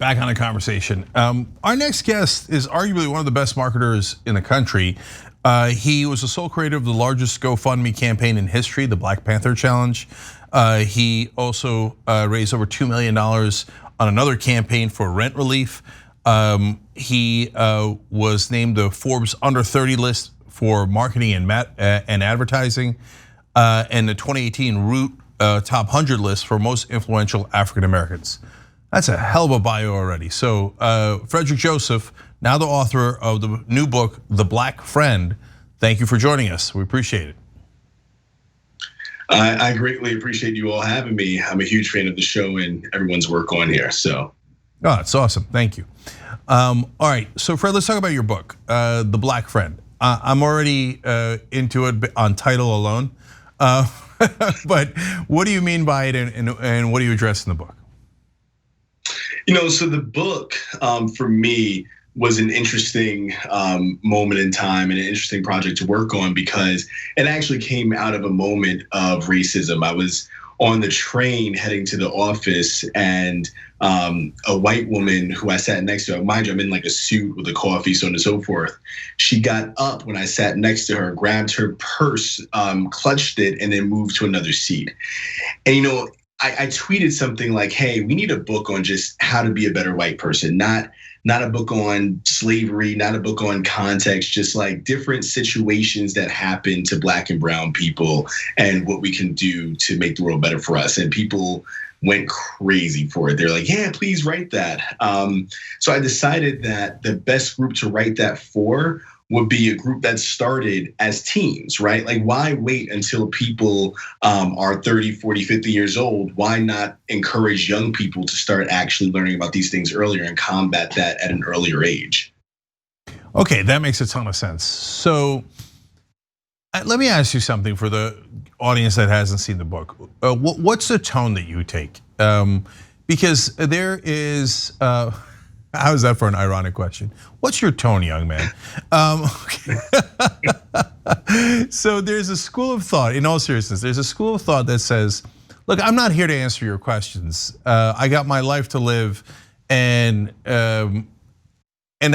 Back on the conversation. Our next guest is arguably one of the best marketers in the country. He was the sole creator of the largest GoFundMe campaign in history, the Black Panther Challenge. He also raised over $2 million on another campaign for rent relief. He was named the Forbes Under 30 list for marketing and advertising, and the 2018 Root Top 100 list for most influential African Americans. That's a hell of a bio already. So Frederick Joseph, now the author of the new book, The Black Friend, thank you for joining us. We appreciate it. I greatly appreciate you all having me. I'm a huge fan of the show and everyone's work on here, so. Oh, it's awesome, thank you. All right, so Fred, let's talk about your book, The Black Friend. I'm already into it on title alone, but what do you mean by it and what do you address in the book? So the book for me was an interesting moment in time and an interesting project to work on because it actually came out of a moment of racism. I was on the train heading to the office and a white woman who I sat next to, mind you, I'm in like a suit with a coffee, so on and so forth. She got up when I sat next to her, grabbed her purse, clutched it, and then moved to another seat. And I tweeted something like, hey, we need a book on just how to be a better white person, not a book on slavery, not a book on context, just like different situations that happen to Black and brown people and what we can do to make the world better for us. And people went crazy for it. They're like, yeah, please write that. So I decided that the best group to write that for would be a group that started as teens, right? Like, why wait until people are 30, 40, 50 years old? Why not encourage young people to start actually learning about these things earlier and combat that at an earlier age? Okay, that makes a ton of sense. So let me ask you something for the audience that hasn't seen the book. What's the tone that you take? Because there is, how is that for an ironic question? What's your tone, young man? So there's a school of thought, in all seriousness, there's a school of thought that says, look, I'm not here to answer your questions. I got my life to live, and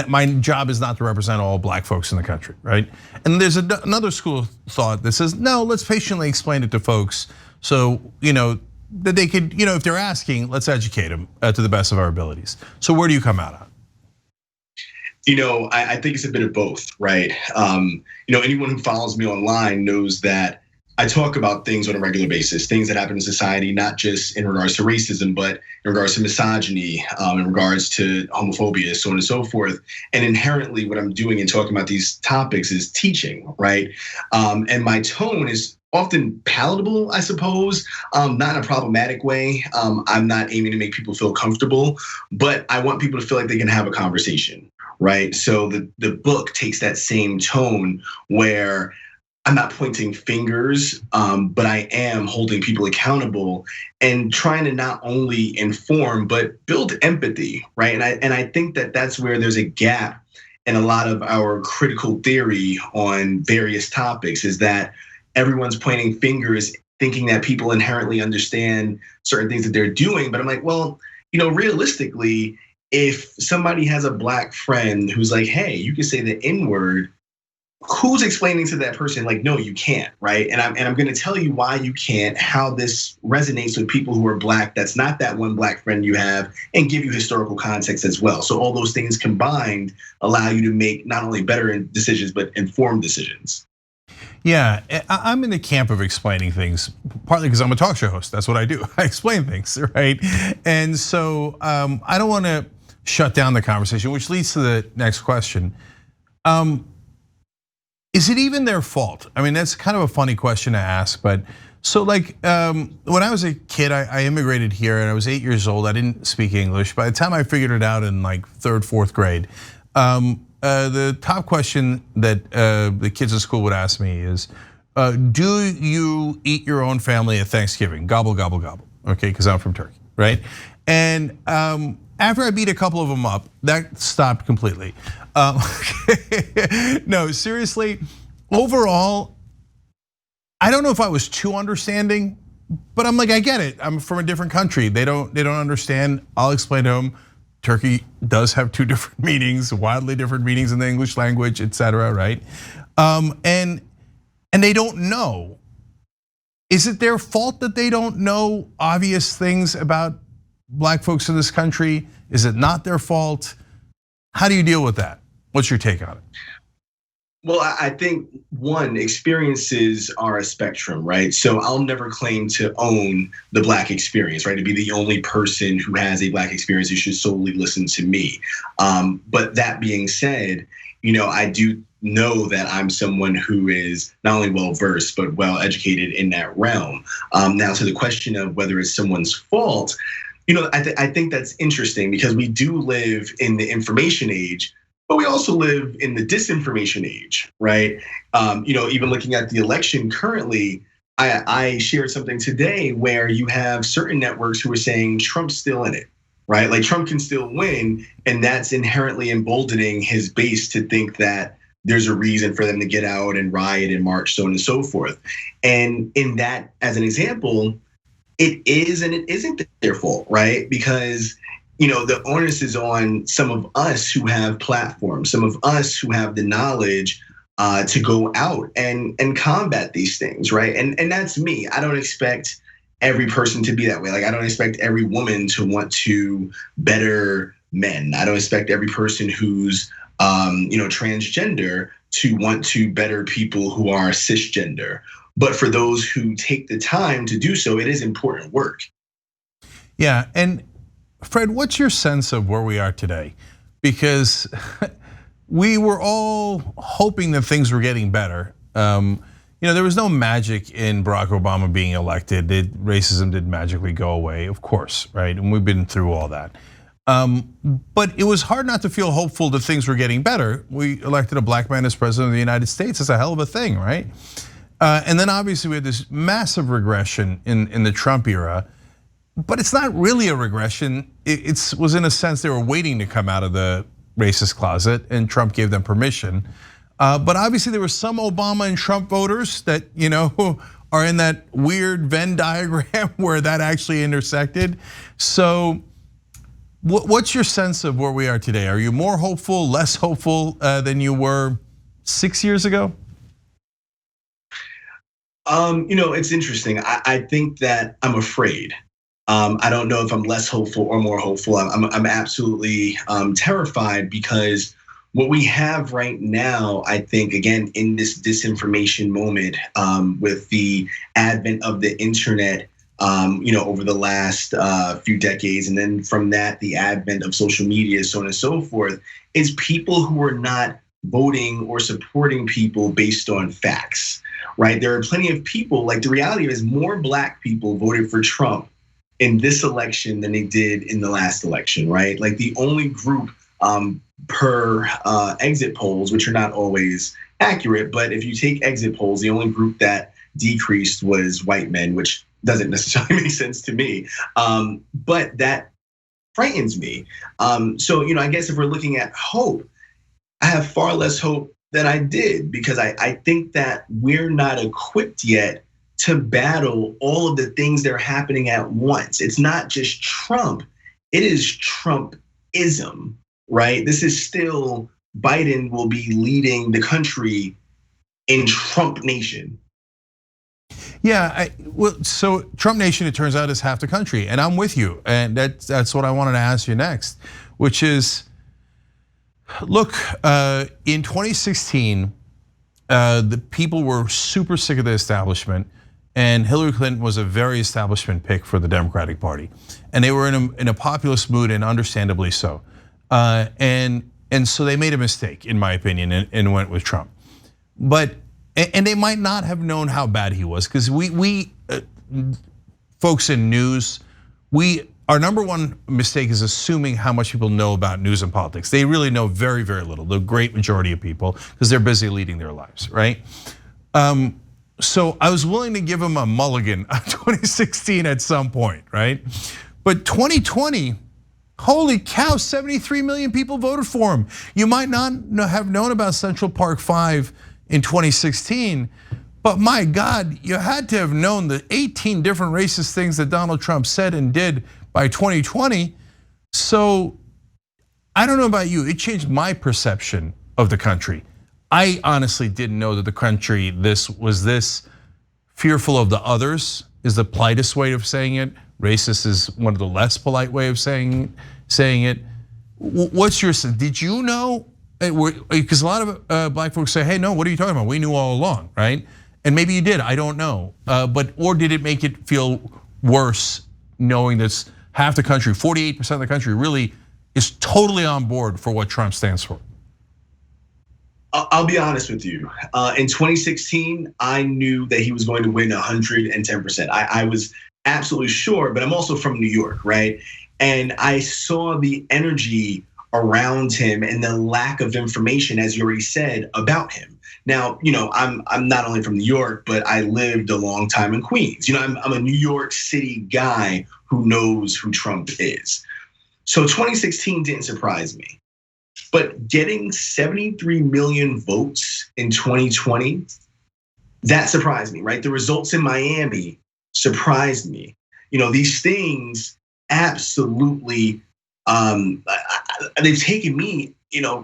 my job is not to represent all Black folks in the country, right? And there's another school of thought that says, no, let's patiently explain it to folks so that they could, if they're asking, let's educate them to the best of our abilities. So where do you come out on? I think it's a bit of both, right? Anyone who follows me online knows that I talk about things on a regular basis, things that happen in society, not just in regards to racism, but in regards to misogyny, in regards to homophobia, so on and so forth. And inherently what I'm doing in talking about these topics is teaching, right? And my tone is often palatable, I suppose, not in a problematic way. I'm not aiming to make people feel comfortable, but I want people to feel like they can have a conversation, right? So the book takes that same tone where I'm not pointing fingers, but I am holding people accountable and trying to not only inform, but build empathy, right? And I think that that's where there's a gap in a lot of our critical theory on various topics, is that everyone's pointing fingers, thinking that people inherently understand certain things that they're doing. But I'm like, well, realistically, if somebody has a Black friend who's like, hey, you can say the N-word, who's explaining to that person, like, no, you can't, right? And I'm gonna tell you why you can't, how this resonates with people who are Black, that's not that one Black friend you have, and give you historical context as well. So all those things combined allow you to make not only better decisions, but informed decisions. Yeah, I'm in the camp of explaining things, partly because I'm a talk show host. That's what I do. I explain things, right? And so I don't want to shut down the conversation, which leads to the next question. Is it even their fault? I mean, that's kind of a funny question to ask, but so like when I was a kid, I immigrated here and I was 8 years old. I didn't speak English. By the time I figured it out in like third, fourth grade, the top question that the kids in school would ask me is, do you eat your own family at Thanksgiving? Gobble, gobble, gobble, okay, because I'm from Turkey, right? And after I beat a couple of them up, that stopped completely. No, seriously, overall, I don't know if I was too understanding, but I'm like, I get it. I'm from a different country. They don't understand. I'll explain to them. Turkey does have two different meanings, wildly different meanings in the English language, etc. Right? And they don't know. Is it their fault that they don't know obvious things about black folks in this country? Is it not their fault? How do you deal with that? What's your take on it? Well, I think one, experiences are a spectrum, right? So I'll never claim to own the black experience, right? To be the only person who has a black experience who should solely listen to me. But that being said, I do know that I'm someone who is not only well versed but well educated in that realm. Now, to the question of whether it's someone's fault, I think that's interesting because we do live in the information age, but we also live in the disinformation age, right? Even looking at the election currently, I shared something today where you have certain networks who are saying Trump's still in it, right? Like Trump can still win, and that's inherently emboldening his base to think that there's a reason for them to get out and riot and march, so on and so forth. And in that, as an example, it is and it isn't their fault, right? Because the onus is on some of us who have platforms, some of us who have the knowledge to go out and combat these things, right? And that's me. I don't expect every person to be that way. Like I don't expect every woman to want to better men. I don't expect every person who's transgender to want to better people who are cisgender. But for those who take the time to do so, it is important work. Yeah, and Fred, what's your sense of where we are today? Because we were all hoping that things were getting better. There was no magic in Barack Obama being elected. Racism didn't magically go away, of course, right? And we've been through all that. But it was hard not to feel hopeful that things were getting better. We elected a black man as president of the United States. It's a hell of a thing, right? And then obviously we had this massive regression in the Trump era. But it's not really a regression. It was in a sense they were waiting to come out of the racist closet, and Trump gave them permission. But obviously there were some Obama and Trump voters that are in that weird Venn diagram where that actually intersected. So, what's your sense of where we are today? Are you more hopeful, less hopeful than you were 6 years ago? It's interesting. I think that I'm afraid. I don't know if I'm less hopeful or more hopeful. I'm absolutely terrified because what we have right now, I think, again, in this disinformation moment with the advent of the internet, over the last few decades, and then from that, the advent of social media, so on and so forth, is people who are not voting or supporting people based on facts, right? There are plenty of people, like the reality is more black people voted for Trump in this election than they did in the last election, right? Like the only group per exit polls, which are not always accurate, but if you take exit polls, the only group that decreased was white men, which doesn't necessarily make sense to me. But that frightens me. So, I guess if we're looking at hope, I have far less hope than I did because I think that we're not equipped yet to battle all of the things that are happening at once. It's not just Trump, it is Trumpism, right? This is still, Biden will be leading the country in Trump Nation. Yeah, so Trump Nation, it turns out, is half the country, and I'm with you. And that's what I wanted to ask you next, which is, look, in 2016, the people were super sick of the establishment. And Hillary Clinton was a very establishment pick for the Democratic Party. And they were in a populist mood, and understandably so. And so they made a mistake, in my opinion, and went with Trump. But, and they might not have known how bad he was, because we folks in news, our number one mistake is assuming how much people know about news and politics. They really know very, very little, the great majority of people, because they're busy leading their lives, right? So I was willing to give him a mulligan on 2016 at some point, right? But 2020, holy cow, 73 million people voted for him. You might not have known about Central Park 5 in 2016, but my God, you had to have known the 18 different racist things that Donald Trump said and did by 2020. So I don't know about you, it changed my perception of the country. I honestly didn't know that the country was this fearful of the others, is the politest way of saying it. Racist is one of the less polite way of saying it. What's your sense? Did you know? Because a lot of black folks say, hey, no, what are you talking about? We knew all along, right? And maybe you did, I don't know. Or did it make it feel worse knowing that half the country, 48% of the country really is totally on board for what Trump stands for? I'll be honest with you. In 2016, I knew that he was going to win 110%. I was absolutely sure, but I'm also from New York, right? And I saw the energy around him and the lack of information, as you already said, about him. Now, I'm not only from New York, but I lived a long time in Queens. I'm a New York City guy who knows who Trump is. So 2016 didn't surprise me. But getting 73 million votes in 2020, that surprised me, right? The results in Miami surprised me. These things absolutely, they've taken me,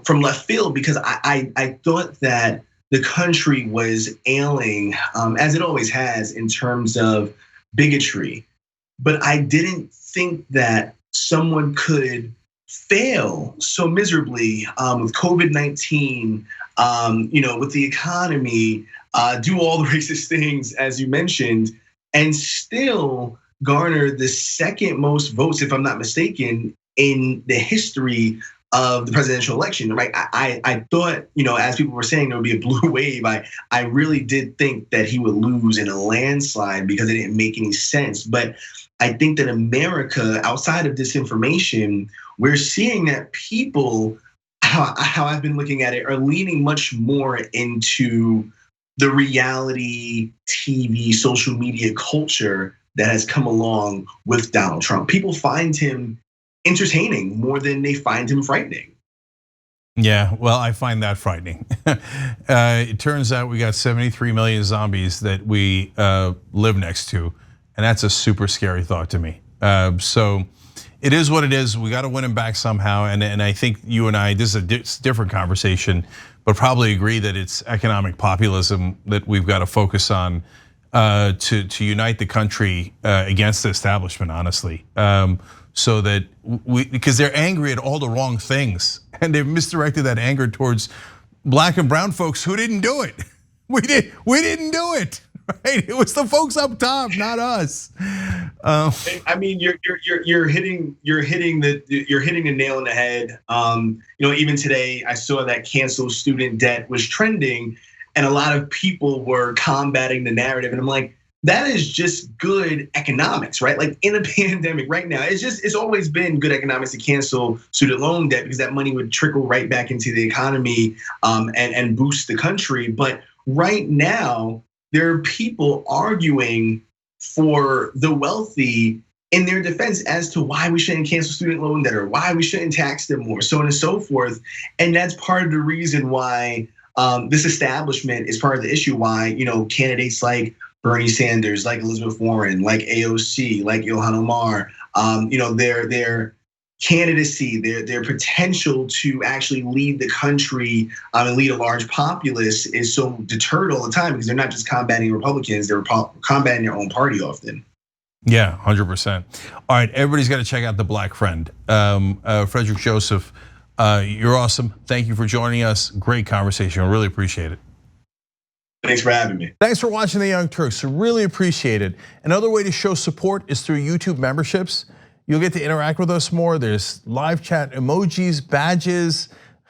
from left field, because I thought that the country was ailing, as it always has, in terms of bigotry. But I didn't think that someone could fail so miserably with COVID-19, with the economy, do all the racist things, as you mentioned, and still garner the second most votes, if I'm not mistaken, in the history of the presidential election, right? I thought, as people were saying, there would be a blue wave. I really did think that he would lose in a landslide because it didn't make any sense. But I think that America, outside of disinformation, we're seeing that people, how I've been looking at it, are leaning much more into the reality TV, social media culture that has come along with Donald Trump. People find him entertaining more than they find him frightening. Yeah, well, I find that frightening. It turns out we got 73 million zombies that we live next to, and that's a super scary thought to me. So it is what it is. We got to win him back somehow, and I think you and I, this is a different conversation, but probably agree that it's economic populism that we've got to focus on to unite the country against the establishment, honestly. So that because they're angry at all the wrong things, and they've misdirected that anger towards black and brown folks who didn't do it. We didn't do it, right? It was the folks up top, not us. I mean, you're hitting the nail on the head. Even today I saw that canceled student debt was trending, and a lot of people were combating the narrative, and I'm like, that is just good economics, right? Like in a pandemic right now, it's always been good economics to cancel student loan debt because that money would trickle right back into the economy and boost the country. But right now, there are people arguing for the wealthy in their defense as to why we shouldn't cancel student loan debt or why we shouldn't tax them more, so on and so forth. And that's part of the reason why this establishment is part of the issue, why candidates like Bernie Sanders, like Elizabeth Warren, like AOC, like Ilhan Omar, their candidacy, their potential to actually lead the country and lead a large populace is so deterred all the time because they're not just combating Republicans, they're combating their own party often. Yeah, 100%. All right, everybody's got to check out The Black Friend. Frederick Joseph, you're awesome. Thank you for joining us. Great conversation. I really appreciate it. Thanks for having me. Thanks for watching The Young Turks. Really appreciate it. Another way to show support is through YouTube memberships. You'll get to interact with us more. There's live chat emojis, badges.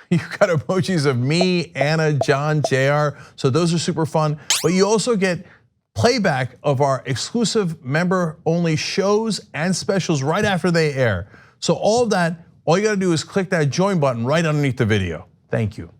You've got emojis of me, Anna, John, JR. So those are super fun. But you also get playback of our exclusive member-only shows and specials right after they air. So all of that, all you gotta do is click that join button right underneath the video. Thank you.